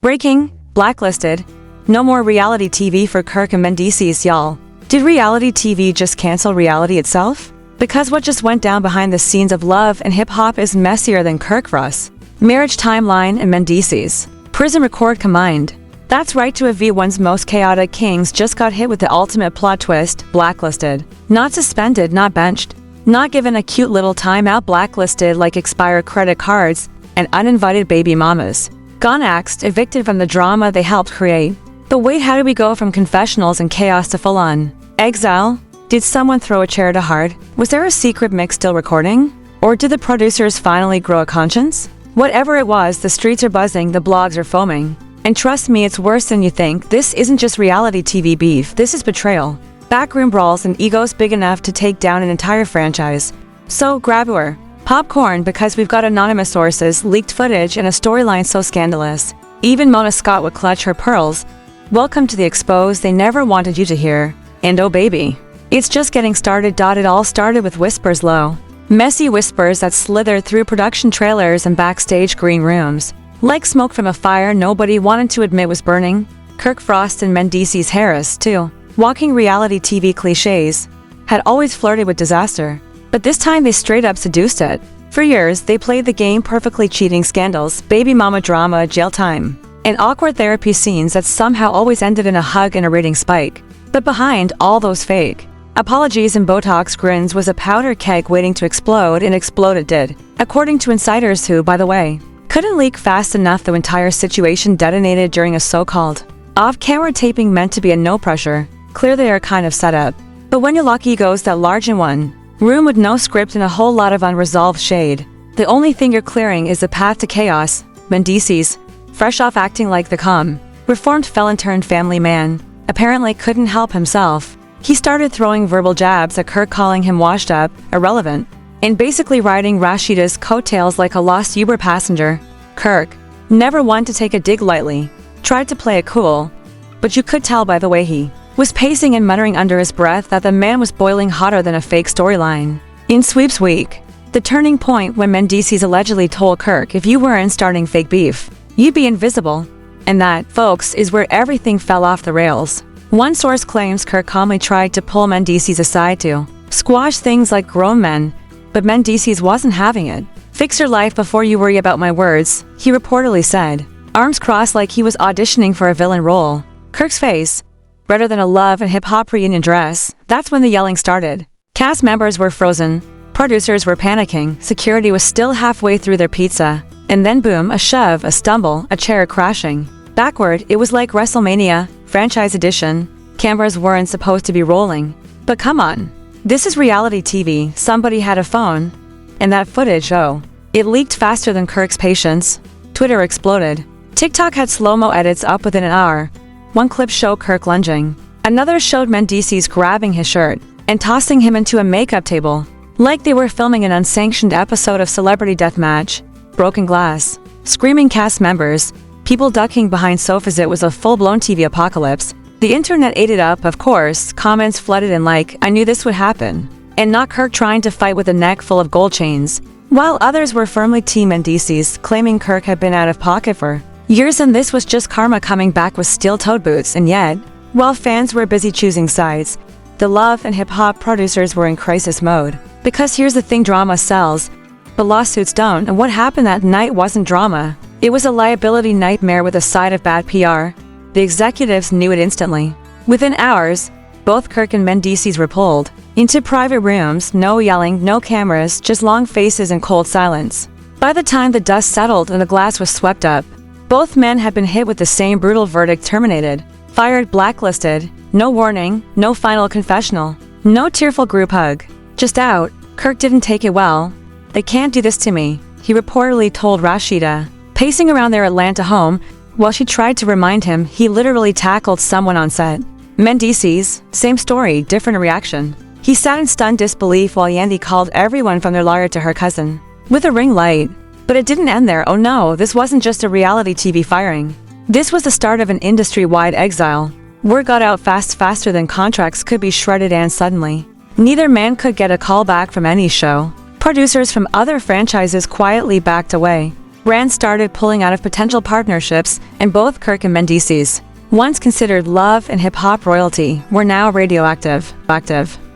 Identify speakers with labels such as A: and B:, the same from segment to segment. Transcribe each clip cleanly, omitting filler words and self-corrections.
A: Breaking, blacklisted. No more reality TV for Kirk and Mendeecees, y'all. Did reality TV just cancel reality itself? Because what just went down behind the scenes of love and hip-hop is messier than Kirk Russ. Marriage timeline and Mendeecees. Prison record combined. That's right, two of V1's most chaotic kings just got hit with the ultimate plot twist, blacklisted. Not suspended, not benched. Not given a cute little timeout, blacklisted like expired credit cards and uninvited baby mamas. Gone axed, evicted from the drama they helped create. But wait, how do we go from confessionals and chaos to full-on exile? Did someone throw a chair to heart? Was there a secret mix still recording? Or did the producers finally grow a conscience? Whatever it was, the streets are buzzing, the blogs are foaming. And trust me, it's worse than you think. This isn't just reality TV beef, this is betrayal. Backroom brawls and egos big enough to take down an entire franchise. So grab your popcorn, because we've got anonymous sources, leaked footage, and a storyline so scandalous even Mona Scott would clutch her pearls. Welcome to the expose they never wanted you to hear. And oh baby, it's just getting started. It all started with whispers, low, messy whispers that slithered through production trailers and backstage green rooms. Like smoke from a fire nobody wanted to admit was burning. Kirk Frost and Mendeecees Harris, too, walking reality TV cliches, had always flirted with disaster. But this time they straight up seduced it. For years, they played the game perfectly, cheating scandals, baby mama drama, jail time, and awkward therapy scenes that somehow always ended in a hug and a rating spike. But behind all those fake apologies and Botox grins was a powder keg waiting to explode, and explode it did. According to insiders who, by the way, couldn't leak fast enough, the entire situation detonated during a so-called off-camera taping meant to be a no-pressure. Clear they are kind of set up. But when you lock egos that large in one room with no script and a whole lot of unresolved shade, the only thing you're clearing is the path to chaos. Mendeecees, fresh off acting like the calm, reformed felon turned family man, apparently couldn't help himself. He started throwing verbal jabs at Kirk, calling him washed up, irrelevant, and basically riding Rashida's coattails like a lost Uber passenger. Kirk, never one to take a dig lightly, tried to play it cool, but you could tell by the way he was pacing and muttering under his breath that the man was boiling hotter than a fake storyline. In sweeps week, the turning point when Mendeecees allegedly told Kirk, if you weren't starting fake beef, you'd be invisible. And that, folks, is where everything fell off the rails. One source claims Kirk calmly tried to pull Mendeecees aside to squash things like grown men, but Mendeecees wasn't having it. Fix your life before you worry about my words, he reportedly said, arms crossed like he was auditioning for a villain role. Kirk's face, redder than a love and hip-hop reunion dress. That's when the yelling started. Cast members were frozen, producers were panicking, security was still halfway through their pizza, and then boom, a shove, a stumble, a chair crashing. Backward, it was like WrestleMania, franchise edition. Cameras weren't supposed to be rolling. But come on. This is reality TV, somebody had a phone. And that footage, oh, it leaked faster than Kirk's patience. Twitter exploded. TikTok had slow-mo edits up within an hour. One clip showed Kirk lunging. Another showed Mendeecees grabbing his shirt and tossing him into a makeup table, like they were filming an unsanctioned episode of Celebrity Deathmatch. Broken glass, screaming cast members, people ducking behind sofas. It was a full-blown TV apocalypse. The internet ate it up, of course. Comments flooded in like, I knew this would happen. And not Kirk trying to fight with a neck full of gold chains. While others were firmly team Mendeecees, claiming Kirk had been out of pocket for years and this was just karma coming back with steel-toed boots. And yet, while fans were busy choosing sides, the love and hip-hop producers were in crisis mode. Because here's the thing, drama sells, but lawsuits don't. And what happened that night wasn't drama. It was a liability nightmare with a side of bad PR. The executives knew it instantly. Within hours, both Kirk and Mendeecees were pulled into private rooms. No yelling, no cameras, just long faces and cold silence. By the time the dust settled and the glass was swept up, both men had been hit with the same brutal verdict: terminated, fired, blacklisted. No warning, no final confessional, no tearful group hug. Just out. Kirk didn't take it well. They can't do this to me, he reportedly told Rashida, pacing around their Atlanta home. While she tried to remind him, he literally tackled someone on set. Mendeecees, same story, different reaction. He sat in stunned disbelief while Yandy called everyone from their lawyer to her cousin with a ring light. But it didn't end there. Oh no, this wasn't just a reality TV firing. This was the start of an industry-wide exile. Word got out fast, faster than contracts could be shredded, and suddenly, neither man could get a call back from any show. Producers from other franchises quietly backed away. Brands started pulling out of potential partnerships, and both Kirk and Mendeecees, once considered love and hip-hop royalty, were now radioactive.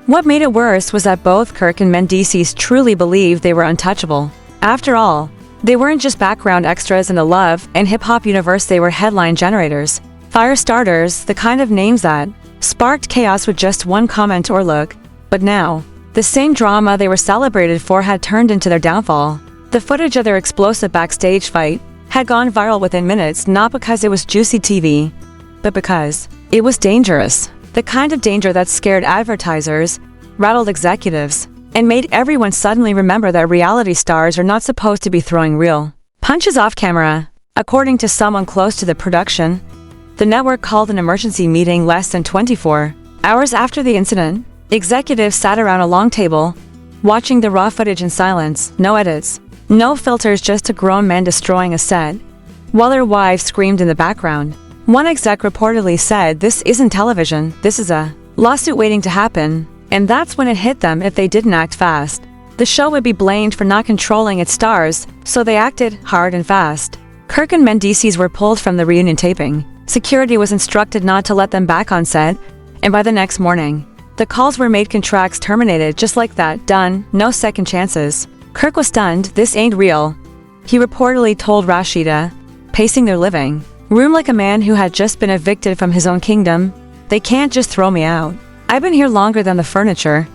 A: What made it worse was that both Kirk and Mendeecees truly believed they were untouchable. After all, they weren't just background extras in the love and hip-hop universe, they were headline generators. Fire starters, the kind of names that sparked chaos with just one comment or look. But now, the same drama they were celebrated for had turned into their downfall. The footage of their explosive backstage fight had gone viral within minutes, not because it was juicy TV, but because it was dangerous. The kind of danger that scared advertisers, rattled executives, and made everyone suddenly remember that reality stars are not supposed to be throwing real punches off camera. According to someone close to the production, the network called an emergency meeting less than 24 hours after the incident. Executives sat around a long table, watching the raw footage in silence, no edits, no filters, just a grown man destroying a set, while their wives screamed in the background. One exec reportedly said, "This isn't television, this is a lawsuit waiting to happen." And that's when it hit them: if they didn't act fast, the show would be blamed for not controlling its stars, so they acted hard and fast. Kirk and Mendeecees were pulled from the reunion taping. Security was instructed not to let them back on set, and by the next morning, the calls were made, contracts terminated just like that, done, no second chances. Kirk was stunned. "This ain't real," he reportedly told Rashida, pacing their living room like a man who had just been evicted from his own kingdom. "They can't just throw me out. I've been here longer than the furniture."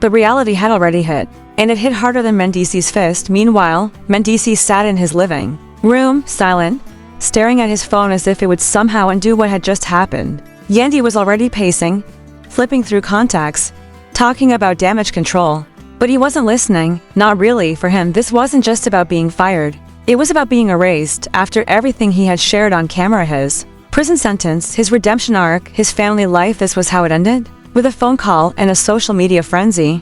A: But reality had already hit, and it hit harder than Mendeecees' fist. Meanwhile, Mendeecees sat in his living room, silent, staring at his phone as if it would somehow undo what had just happened. Yandy was already pacing, flipping through contacts, talking about damage control. But he wasn't listening. Not really. For him, this wasn't just about being fired. It was about being erased. After everything he had shared on camera, his prison sentence, his redemption arc, his family life, this was how it ended? With a phone call and a social media frenzy.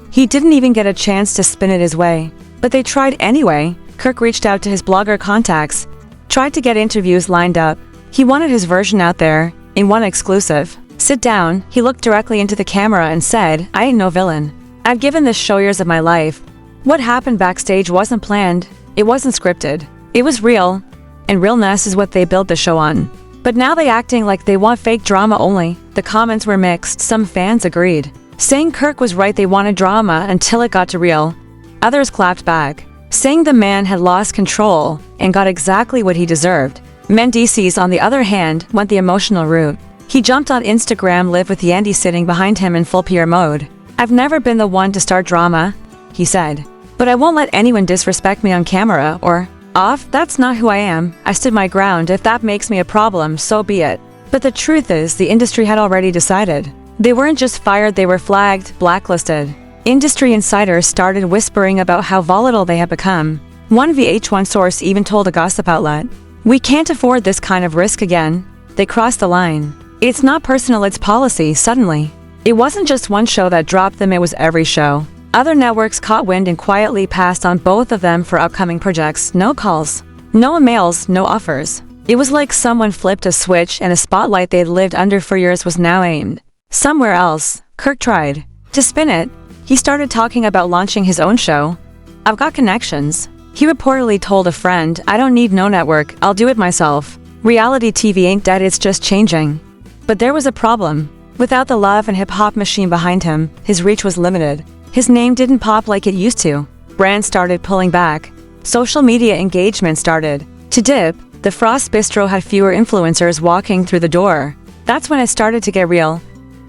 A: He didn't even get a chance to spin it his way. But they tried anyway. Kirk reached out to his blogger contacts, tried to get interviews lined up. He wanted his version out there, in one exclusive. "Sit down." He looked directly into the camera and said, "I ain't no villain. I've given this show years of my life. What happened backstage wasn't planned. It wasn't scripted. It was real. And realness is what they built the show on. But now they acting like they want fake drama only." The comments were mixed. Some fans agreed, saying Kirk was right, they wanted drama until it got to real. Others clapped back, saying the man had lost control and got exactly what he deserved. Mendeecees, on the other hand, went the emotional route. He jumped on Instagram Live with Yandy sitting behind him in full PR mode. "I've never been the one to start drama," he said, "but I won't let anyone disrespect me on camera or off. That's not who I am. I stood my ground. If that makes me a problem, so be it." But the truth is, the industry had already decided. They weren't just fired, they were flagged, blacklisted. Industry insiders started whispering about how volatile they had become. One VH1 source even told a gossip outlet, "We can't afford this kind of risk again. They crossed the line. It's not personal, it's policy." Suddenly, it wasn't just one show that dropped them, it was every show. Other networks caught wind and quietly passed on both of them for upcoming projects. No calls, no emails, no offers. It was like someone flipped a switch and a spotlight they'd lived under for years was now aimed somewhere else. Kirk tried to spin it. He started talking about launching his own show. "I've got connections," he reportedly told a friend. "I don't need no network, I'll do it myself. Reality TV ain't dead, it's just changing." But there was a problem. Without the love and hip-hop machine behind him, his reach was limited. His name didn't pop like it used to. Brands started pulling back. Social media engagement started to dip. The Frost Bistro had fewer influencers walking through the door. That's when it started to get real.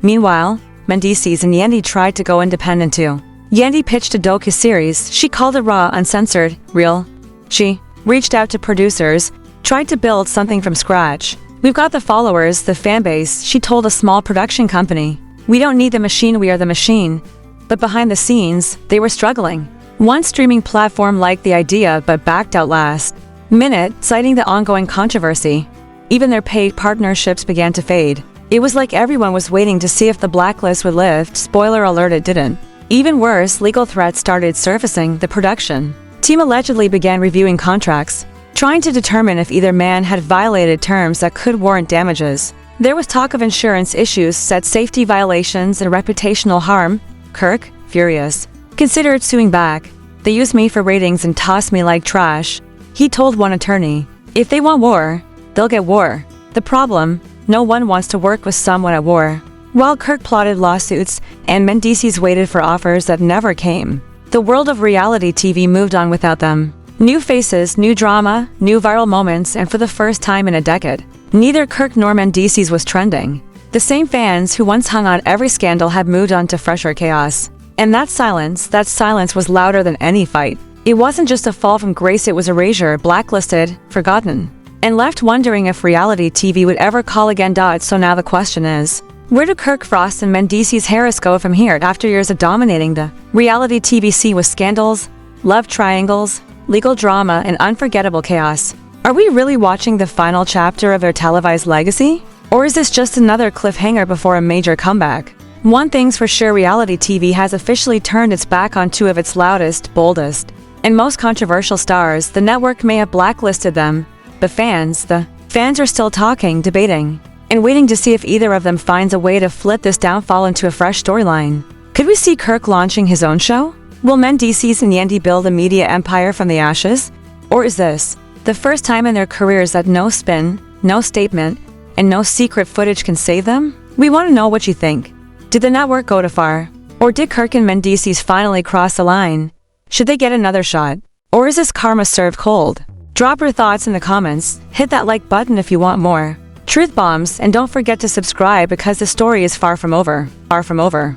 A: Meanwhile, Mendeecees and Yandy tried to go independent too. Yandy pitched a docu-series. She called it raw, uncensored, real. She reached out to producers, tried to build something from scratch. "We've got the followers, the fan base," she told a small production company. "We don't need the machine, we are the machine." But behind the scenes, they were struggling. One streaming platform liked the idea but backed out last minute, citing the ongoing controversy. Even their paid partnerships began to fade. It was like everyone was waiting to see if the blacklist would lift. Spoiler alert, it didn't. Even worse, legal threats started surfacing. The production team allegedly began reviewing contracts, trying to determine if either man had violated terms that could warrant damages. There was talk of insurance issues, set safety violations, and reputational harm. Kirk, furious, considered suing back. "They used me for ratings and tossed me like trash," He told one attorney, "If they want war, they'll get war." The problem: no one wants to work with someone at war. While Kirk plotted lawsuits and Mendeecees waited for offers that never came, the world of reality TV moved on without them. New faces, new drama, new viral moments, and for the first time in a decade, neither Kirk nor Mendeecees was trending. The same fans who once hung on every scandal had moved on to fresher chaos. And that silence was louder than any fight. It wasn't just a fall from grace, it was erasure, blacklisted, forgotten, and left wondering if reality TV would ever call again. So now the question is, where do Kirk Frost and Mendeecees Harris go from here after years of dominating the reality TV scene with scandals, love triangles, legal drama, and unforgettable chaos? Are we really watching the final chapter of their televised legacy? Or is this just another cliffhanger before a major comeback? One thing's for sure, reality TV has officially turned its back on two of its loudest, boldest, and most controversial stars. The network may have blacklisted them, but the fans are still talking, debating, and waiting to see if either of them finds a way to flip this downfall into a fresh storyline. Could we see Kirk launching his own show? Will Mendeecees and Yandy build a media empire from the ashes? Or is this the first time in their careers that no spin, no statement, and no secret footage can save them? We want to know what you think. Did the network go too far? Or did Kirk and Mendeecees finally cross the line? Should they get another shot? Or is this karma served cold? Drop your thoughts in the comments, hit that like button if you want more truth bombs, and don't forget to subscribe because the story is far from over.